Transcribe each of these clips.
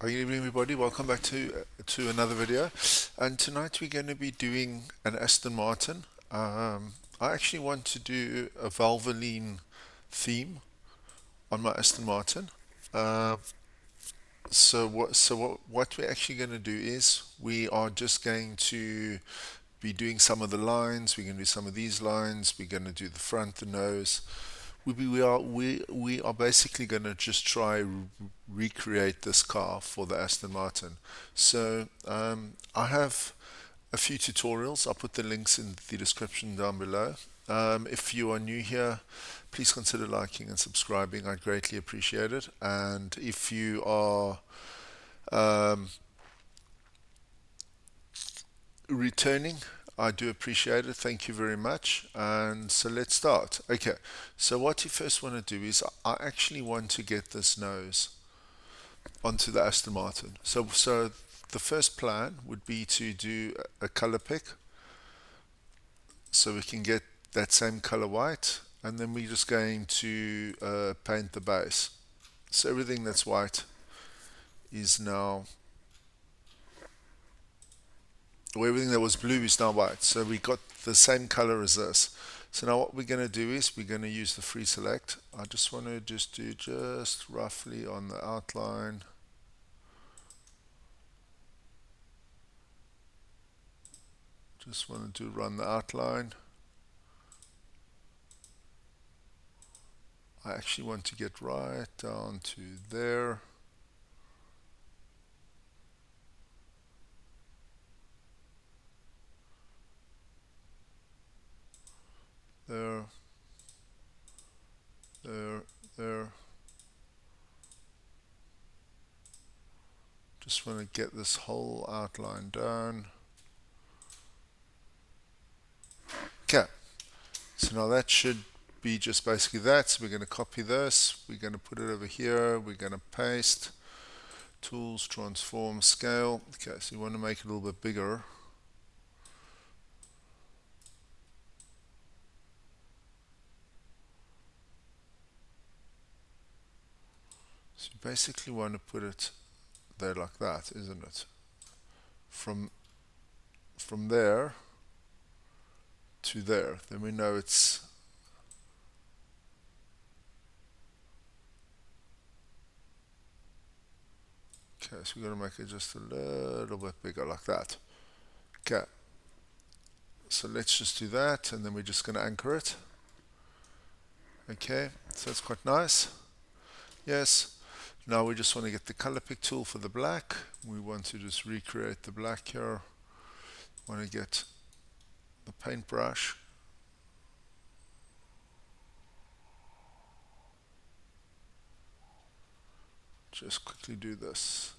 Good evening, everybody. Welcome back to another video. And tonight we're going to be doing an Aston Martin. I actually want to do a Valvoline theme on my Aston Martin. Uh, so what we're actually going to do is we are just going to be doing some of the lines. We're going to do some of these lines. We're going to do the front, the nose. We are basically going to just try recreate this car for the Aston Martin. So I have a few tutorials. I'll put the links in the description down below. If you are new here, please consider liking and subscribing. I'd greatly appreciate it. And if you are um, returning, I do appreciate it. Thank you very much. And so let's start. Okay, so what you first want to do is I actually want to get this nose onto the Aston Martin. So the first plan would be to do a color pick so we can get that same color white, and then we're just going to paint the base. So everything that's white is now, or everything that was blue is now white. So we got the same color as this. So now what we're going to do is we're going to use the free select. I just want to just do just roughly on the outline. Just want to run the outline. I actually want to get right down to there. There. There. There. Just want to get this whole outline down. Okay. So now that should be just basically that. So we're going to copy this. We're going to put it over here. We're going to paste. Tools, transform, scale. Okay, so you want to make it a little bit bigger. So you basically want to put it there like that, isn't it? From there to there. Then we know it's okay, so we're going to make it just a little bit bigger like that. Okay, so let's just do that, and then we're just going to anchor it. Okay, so that's quite nice. Yes, now we just want to get the color pick tool for the black. We want to just recreate the black here. Want to get the paintbrush. Just quickly do this.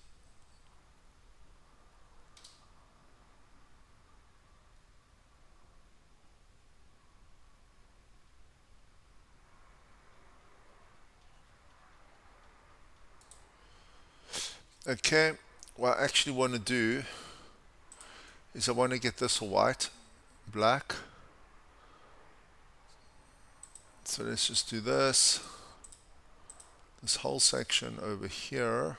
Okay, what I actually want to do is I want to get this white, black. So let's just do this whole section over here.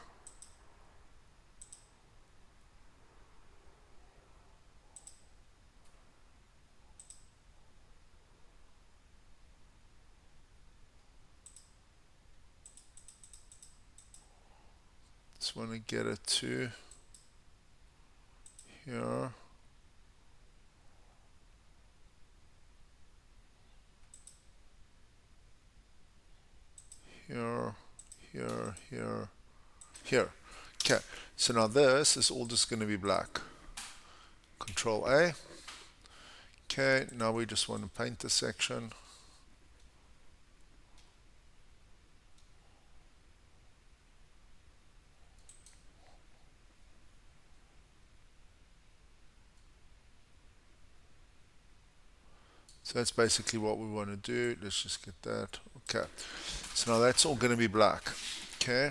Just want to get it to here. Here, here, here, here. Okay, so now this is all just going to be black. Control A. Okay, now we just want to paint the section. So that's basically what we want to do. Let's just get that. Okay, so now that's all going to be black. Okay,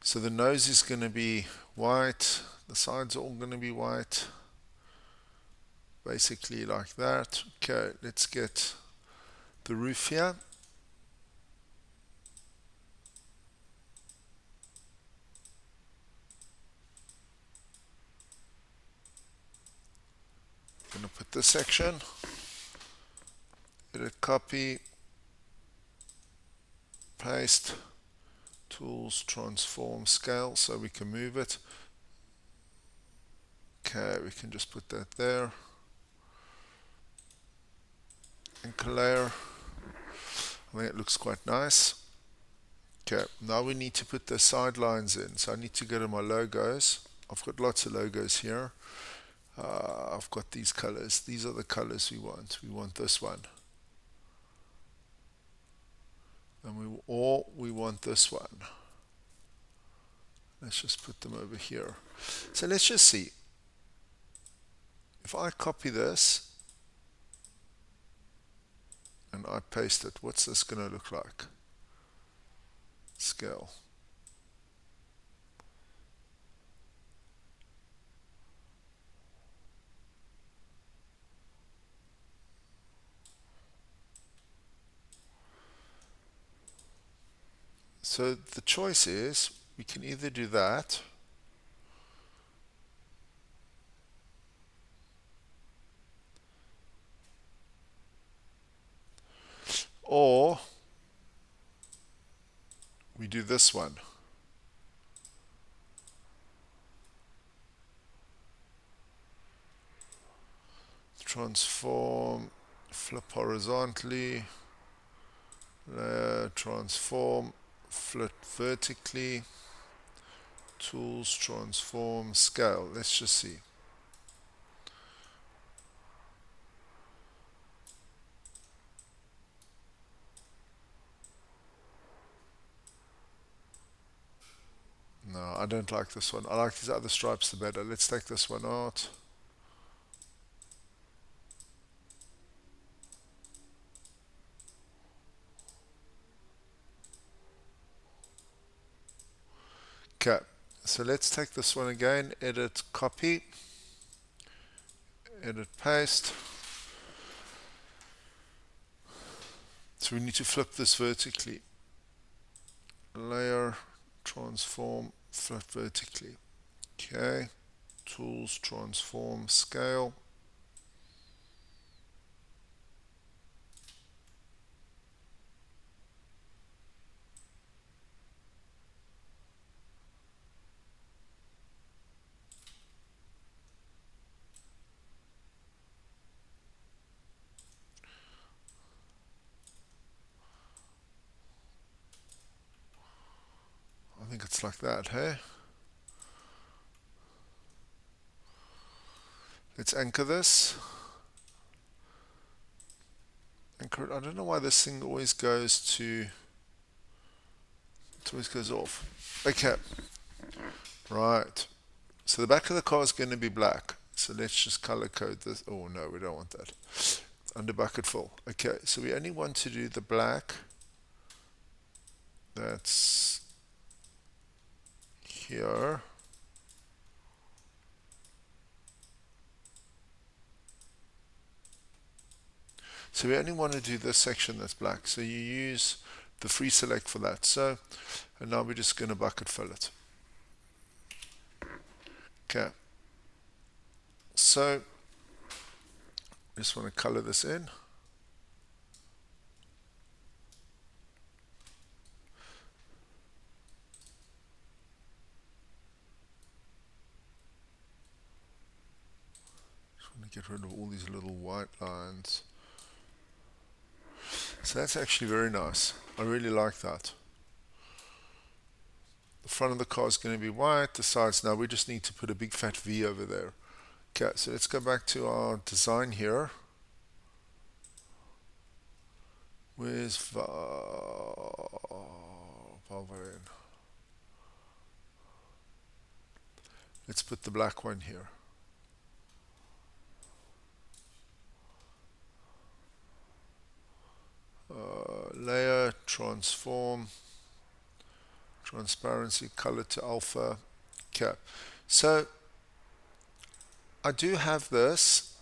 so the nose is going to be white, the sides are all going to be white, basically like that. Okay, let's get the roof here. edit this section, edit, copy, paste, tools, transform, scale, so we can move it. Okay, we can just put that there. Anchor layer. I think it looks quite nice. Okay, now we need to put the sidelines in. So I need to go to my logos. I've got lots of logos here. I've got these colors. These are the colors we want. We want this one. And we want this one. Let's just put them over here. So let's just see. If I copy this and I paste it, what's this going to look like? Scale. So the choice is, we can either do that, or we do this one. Transform, flip horizontally, layer, transform, flip vertically, tools, transform, scale. Let's just see. No, I don't like this one. I like these other stripes the better. Let's take this one out. Okay, so let's take this one again, edit, copy, edit, paste. So we need to flip this vertically. Layer, transform, flip vertically. Okay, tools, transform, scale. I think it's like that, hey? Let's anchor this. Anchor it. I don't know why this thing always goes to, it always goes off. Okay, right. So the back of the car is going to be black. So let's just color code this. Oh no, we don't want that. Under bucket full. Okay, so we only want to do the black. That's here. So we only want to do this section that's black. So you use the free select for that. So, and now we're just going to bucket fill it. Okay. So, I just want to color this in. Just want to get rid of all these little white lines. So that's actually very nice. I really like that. The front of the car is going to be white, the sides, now we just need to put a big fat V over there. Okay, so let's go back to our design here. Where's Valvoline? Let's put the black one here. Layer, transform, transparency, color to alpha. Okay, so I do have this.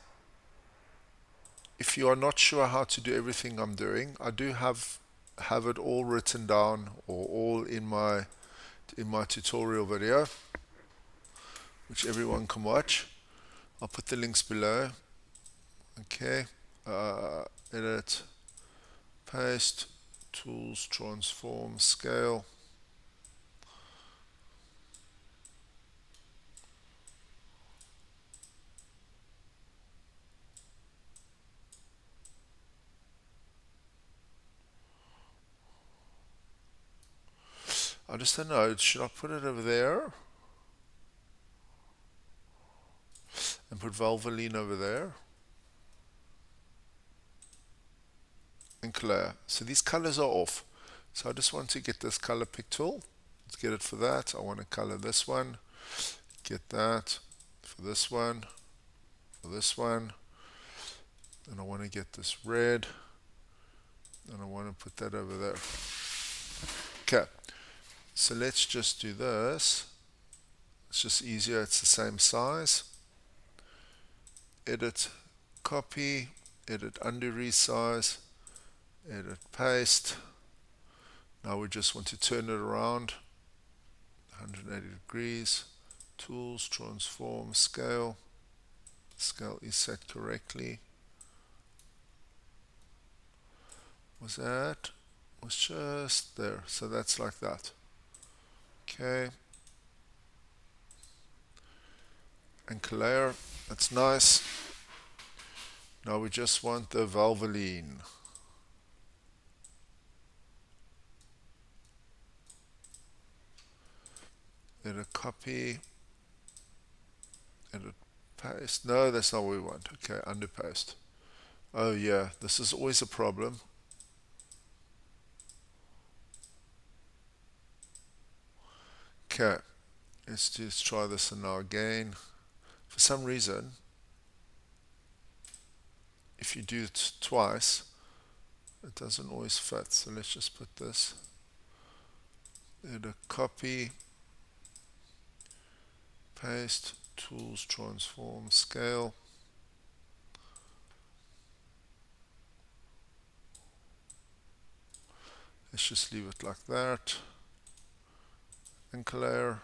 If you are not sure how to do everything I'm doing, I do have it all written down or all in my tutorial video, which everyone can watch. I'll put the links below. Okay, edit, paste, tools, transform, scale. I just don't know, should I put it over there and put Valvoline over there and clear? So these colors are off. So I just want to get this color pick tool. Let's get it for that. I want to color this one, get that for this one, for this one, and I want to get this red, and I want to put that over there. Okay, so let's just do this. It's just easier, it's the same size. Edit, copy, edit, undo, resize, edit, paste. Now we just want to turn it around 180 degrees. Tools, transform, scale. Scale is set correctly. Was just there. So that's like that. Okay. And clear. That's nice. Now we just want the Valvoline. Edit, copy. Edit, paste. No, that's not what we want. Okay, undo, paste. Oh yeah, this is always a problem. Okay, let's just try this now again. For some reason, if you do it twice, it doesn't always fit. So let's just put this. Edit, copy, paste, tools, transform, scale. Let's just leave it like that. And clear.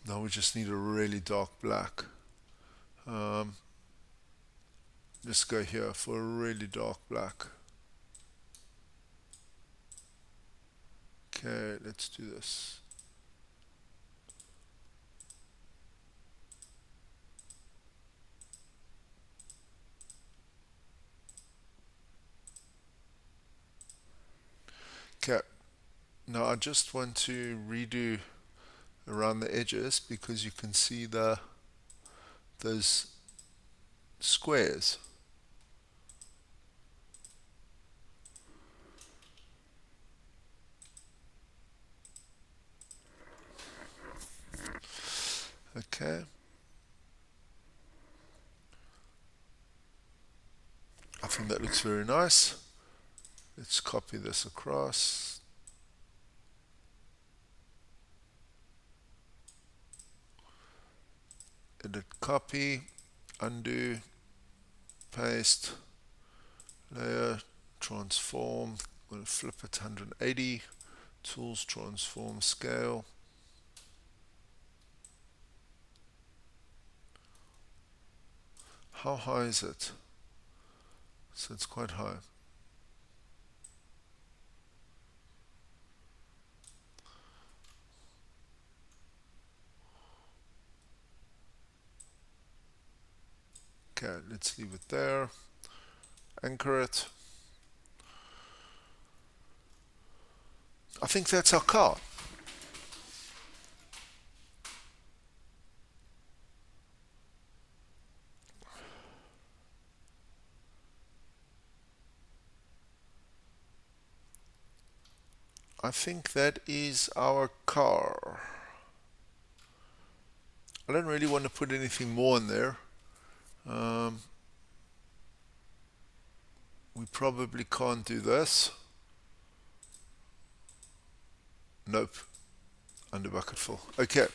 Now we just need a really dark black. Just go here for a really dark black. Okay, let's do this. Okay, now I just want to redo around the edges because you can see those squares. Okay. I think that looks very nice. Let's copy this across. Edit, copy, undo, paste, layer, transform. I'm going to flip it 180. Tools, transform, scale. How high is it? So it's quite high. Okay, let's leave it there. Anchor it. I think that's our car. I think that is our car. I don't really want to put anything more in there. We probably can't do this. Nope. Under bucket full. Okay,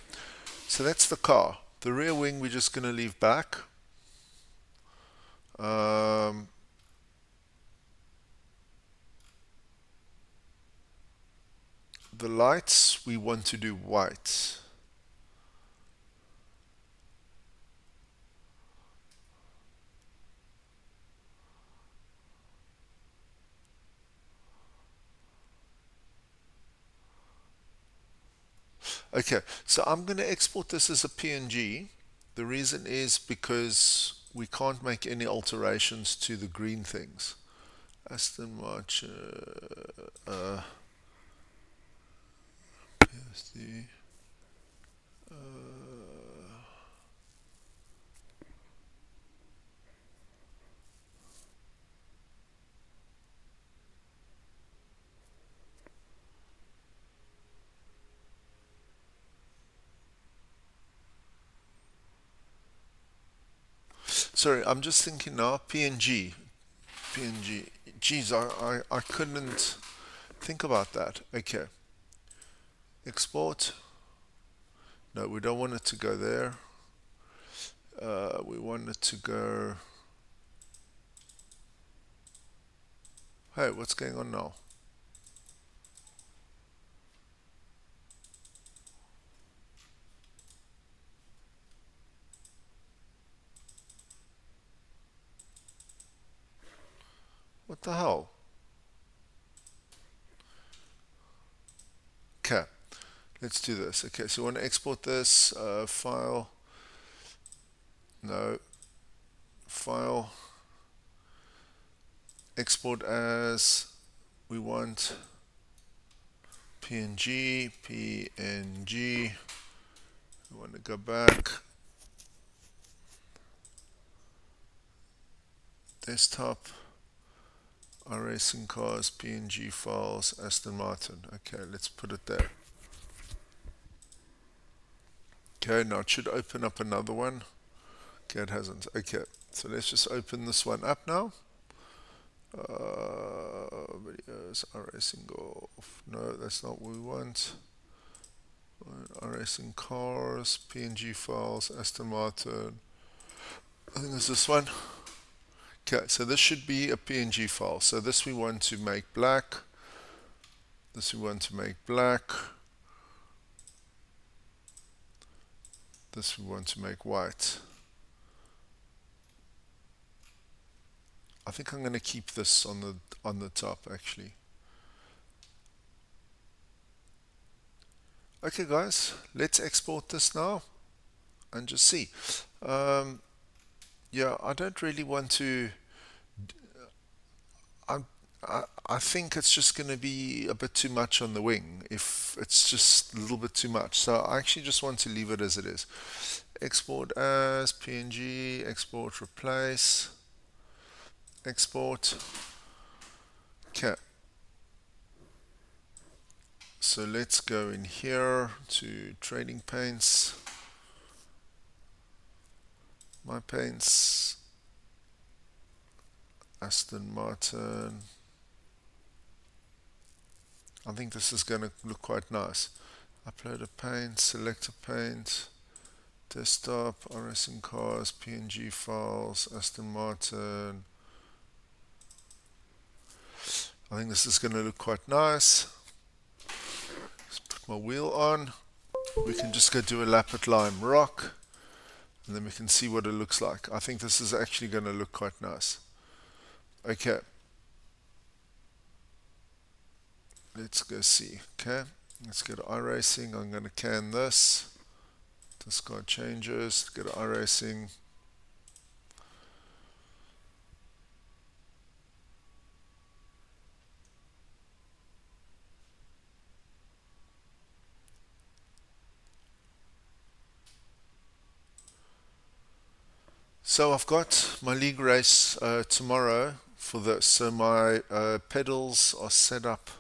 so that's the car. The rear wing we're just going to leave back. The lights we want to do white. Okay, so I'm going to export this as a PNG. The reason is because we can't make any alterations to the green things. Aston Martin PSD, sorry, I'm just thinking now, PNG. PNG. Geez, I couldn't think about that. Okay. Export. No, we don't want it to go there. We want it to go. Hey, what's going on now? What the hell? Okay, let's do this. Okay, so we want to export this file. No, file. Export as we want PNG, PNG. We want to go back. Desktop. Iracing cars, PNG files, Aston Martin. Okay, let's put it there. Okay, now it should open up another one. Okay, it hasn't. Okay, so let's just open this one up now. Videos, Iracing Golf. No, that's not what we want. Iracing cars, PNG files, Aston Martin. I think it's this one. Okay, so this should be a PNG file. So this we want to make black. This we want to make black. This we want to make white. I think I'm going to keep this on the top actually. Okay guys, let's export this now and just see. Yeah, I don't really want to. I, I think it's just going to be a bit too much on the wing if it's just a little bit too much. So I actually just want to leave it as it is. Export as PNG, export, replace, export. Okay. So let's go in here to trading paints. My paints. Aston Martin. I think this is going to look quite nice. Upload a paint, select a paint, desktop, Iracing cars, PNG files, Aston Martin. I think this is going to look quite nice. Just put my wheel on. We can just go do a lap at Lime Rock and then we can see what it looks like. I think this is actually going to look quite nice. Okay. Let's go see. Okay. Let's go to iRacing. I'm going to can this. Discard changes. Go to iRacing. So I've got my league race tomorrow for this. So my pedals are set up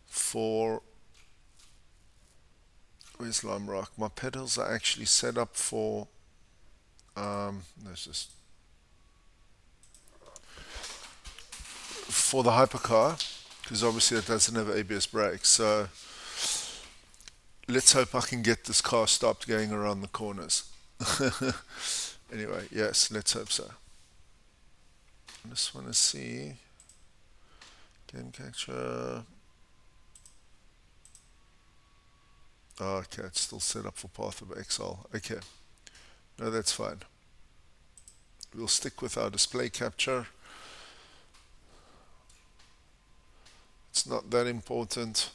for. Where's Lime Rock? My pedals are actually set up for. Let's just. For the hypercar, because obviously it doesn't have ABS brakes. So let's hope I can get this car stopped going around the corners. Anyway, yes, let's hope so. I just want to see game capture. Oh, okay, it's still set up for Path of Exile. Okay, no, that's fine. We'll stick with our display capture. It's not that important.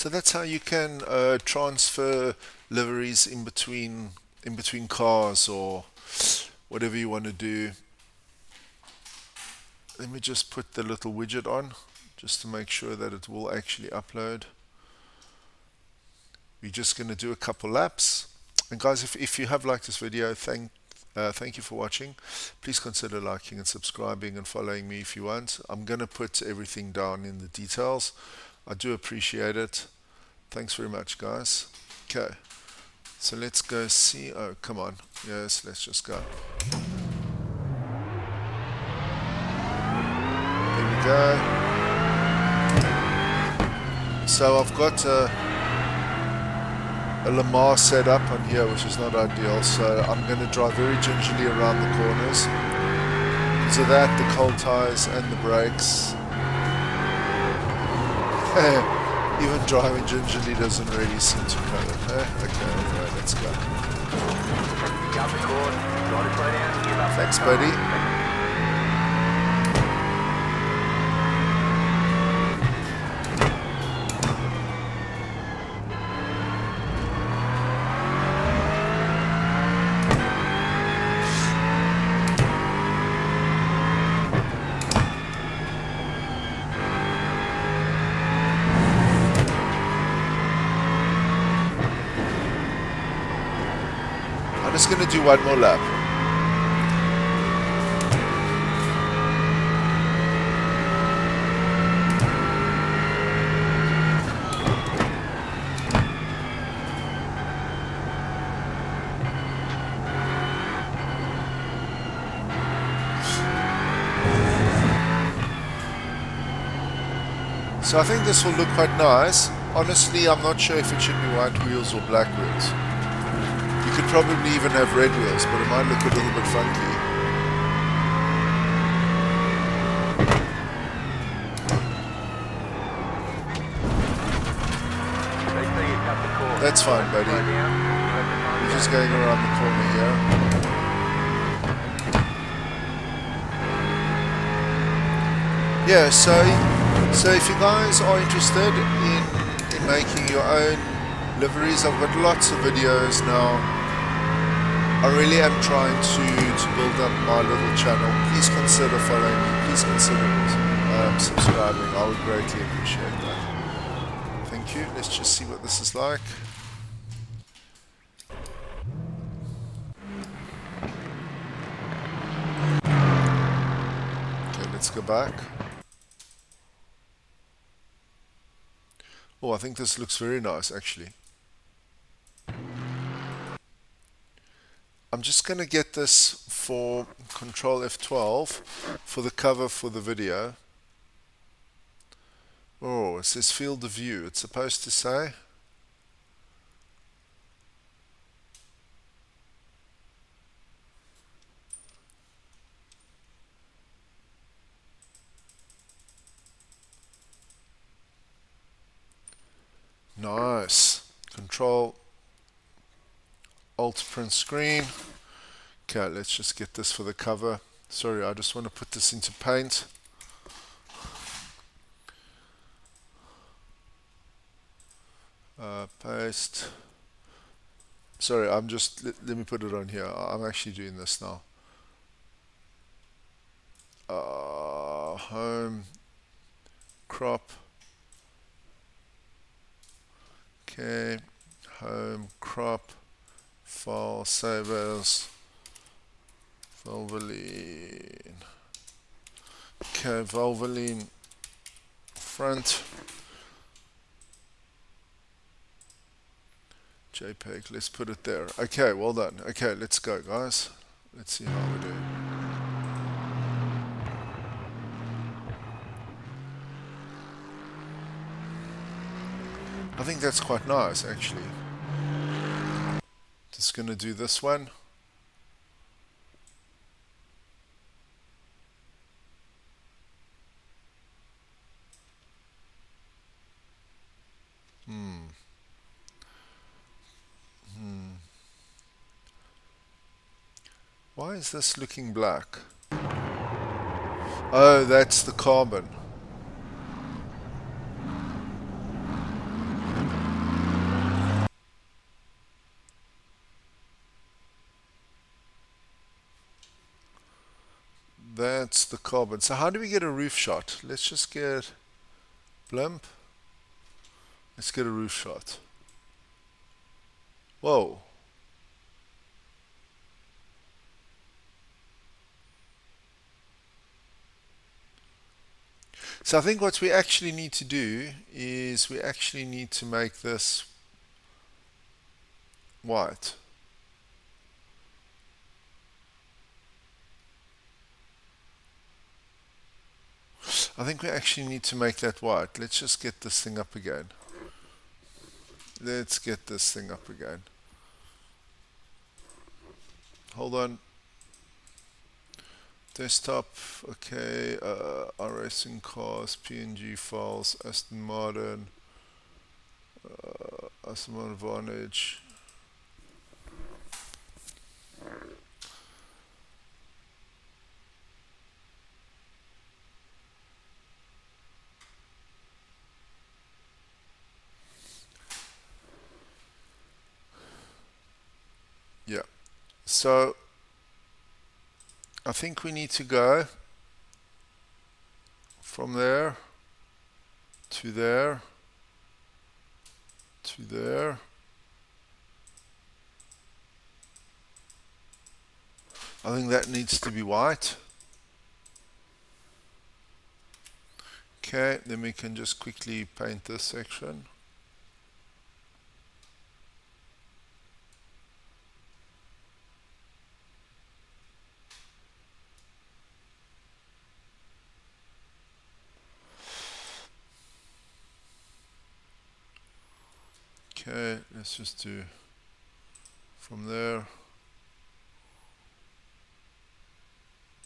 So that's how you can transfer liveries in between cars or whatever you want to do. Let me just put the little widget on just to make sure that it will actually upload. We're just going to do a couple laps. And guys, if you have liked this video, thank you for watching. Please consider liking and subscribing and following me if you want. I'm going to put everything down in the details. I do appreciate it. Thanks very much, guys. Okay, so let's go see. Oh, come on. Yes, let's just go. There we go. So I've got a Lamar set up on here, which is not ideal, so I'm going to drive very gingerly around the corners. So that, the cold tires and the brakes. Even driving gingerly doesn't really seem to cut it. Okay, anyway, let's go. Thanks, buddy. I'm just going to do one more lap. So I think this will look quite nice. Honestly, I'm not sure if it should be white wheels or black wheels. You could probably even have red wheels, but it might look a little bit funky. That's fine, buddy. We're just going around the corner here. Yeah, so if you guys are interested in making your own liveries, I've got lots of videos now. I really am trying to build up my little channel. Please consider following me. Please consider subscribing. I would greatly appreciate that. Thank you. Let's just see what this is like. Okay, let's go back. Oh, I think this looks very nice, actually. I'm just going to get this for Control F12 for the cover for the video. Oh, it says field of view. It's supposed to say. Nice. Control Alt print screen. Okay, let's just get this for the cover. Sorry, I just want to put this into Paint. Paste. Sorry, I'm just, let me put it on here. I'm actually doing this now. Home, crop. Okay, home, crop, file, save as, Valvoline. Okay, Valvoline front. JPEG, let's put it there. Okay, well done. Okay, let's go, guys. Let's see how we do. I think that's quite nice, actually. Just going to do this one. Why is this looking black? Oh, that's the carbon. that's the carbon. So how do we get a roof shot? Let's just get blimp. Let's get a roof shot. Whoa. So I think what we actually need to do is we actually need to make this white. I think we actually need to make that white. Let's just get this thing up again. Let's get this thing up again. Hold on. Desktop, okay, Iracing cars, PNG files, Aston Martin Vantage. Yeah, so I think we need to go from there to there to there. I think that needs to be white. Okay, then we can just quickly paint this section. Okay, let's just do from there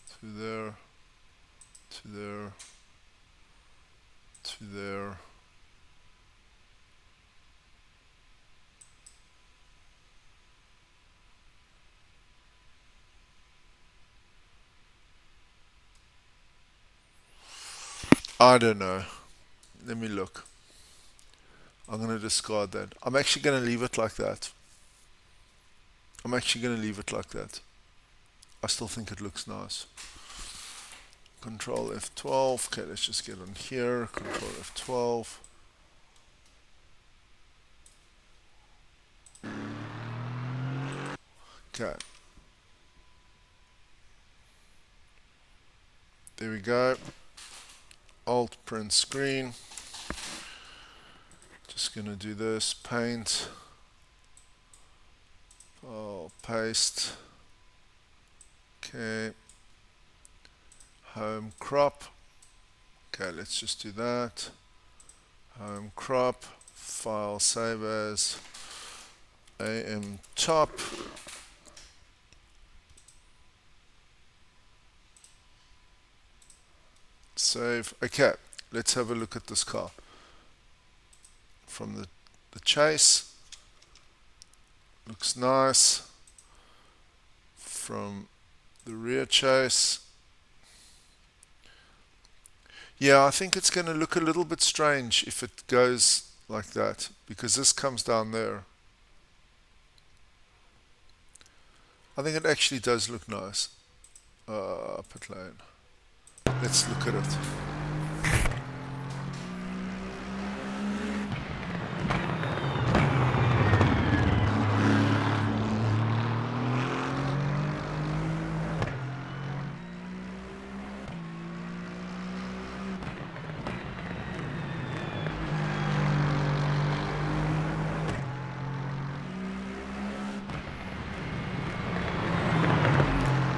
to there to there to there. I don't know. Let me look. I'm going to discard that. I'm actually going to leave it like that. I'm actually going to leave it like that. I still think it looks nice. Control F12. Okay, let's just get on here. Control F12. Okay. There we go. Alt print screen. Just going to do this. Paint. File, paste. Okay. Home crop. Okay, let's just do that. Home crop. File save as. AM top. Save. Okay, let's have a look at this car. From the chase. Looks nice. From the rear chase. Yeah, I think it's going to look a little bit strange if it goes like that, because this comes down there. I think it actually does look nice. Pit lane. Let's look at it.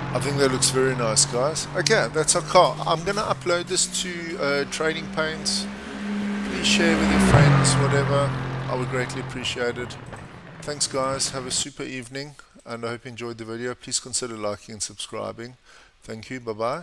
I think that looks very nice, guys. Okay, that's our car. I'm going to upload this to Trading Paints. Please share with your friends, whatever. I would greatly appreciate it. Thanks, guys. Have a super evening, and I hope you enjoyed the video. Please consider liking and subscribing. Thank you. Bye-bye.